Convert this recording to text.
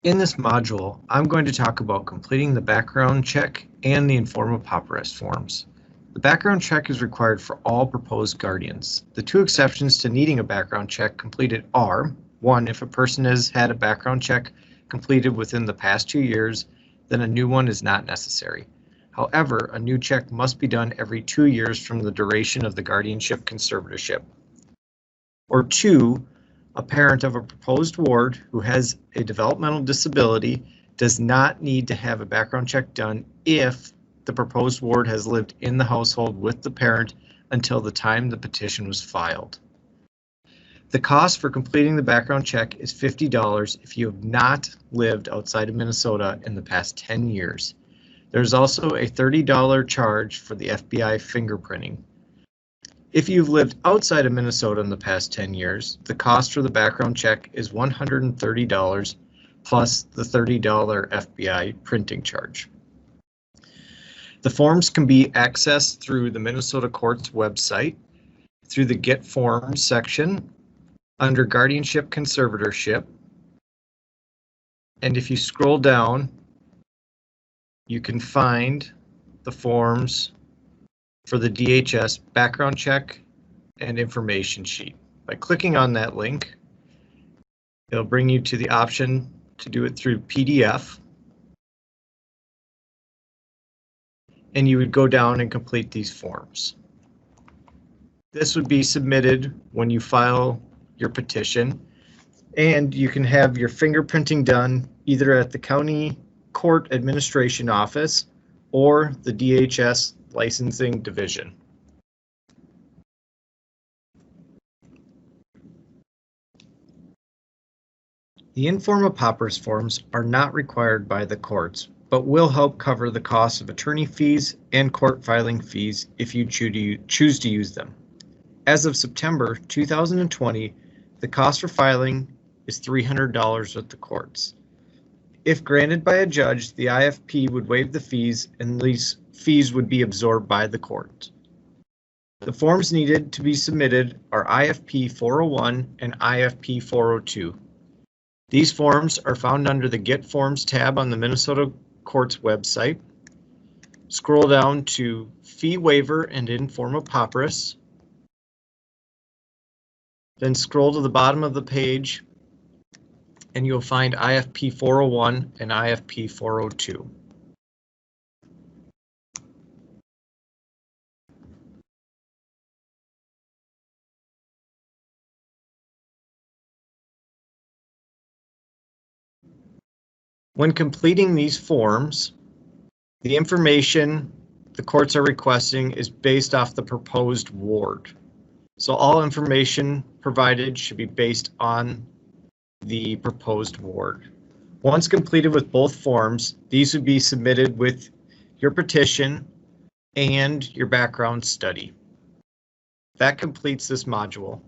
In this module, I'm going to talk about completing the background check and the Forma Pauperis forms. The background check is required for all proposed guardians. The two exceptions to needing a background check completed are: 1, if a person has had a background check completed within the past 2 years, then a new one is not necessary. However, a new check must be done every 2 years from the duration of the guardianship conservatorship. Or 2, a parent of a proposed ward who has a developmental disability does not need to have a background check done if the proposed ward has lived in the household with the parent until the time the petition was filed. The cost for completing the background check is $50 if you have not lived outside of Minnesota in the past 10 years. There's also a $30 charge for the FBI fingerprinting. If you've lived outside of Minnesota in the past 10 years, the cost for the background check is $130 plus the $30 FBI printing charge. The forms can be accessed through the Minnesota Court's website, through the Get Forms section, under Guardianship Conservatorship, and if you scroll down, you can find the forms for the DHS background check and information sheet. By clicking on that link, it'll bring you to the option to do it through PDF. And you would go down and complete these forms. This would be submitted when you file your petition, and you can have your fingerprinting done either at the county court administration office or the DHS licensing division. The Forma Pauperis forms are not required by the courts, but will help cover the cost of attorney fees and court filing fees if you choose to use them. As of September 2020, the cost for filing is $300 at the courts. If granted by a judge, the IFP would waive the fees and these fees would be absorbed by the court. The forms needed to be submitted are IFP 401 and IFP 402. These forms are found under the Get Forms tab on the Minnesota Court's website. Scroll down to Fee Waiver and Forma Pauperis. Then scroll to the bottom of the page and you'll find IFP 401 and IFP 402. When completing these forms, the information the courts are requesting is based off the proposed ward. So all information provided should be based on the proposed ward. Once completed with both forms, these would be submitted with your petition and your background study. That completes this module.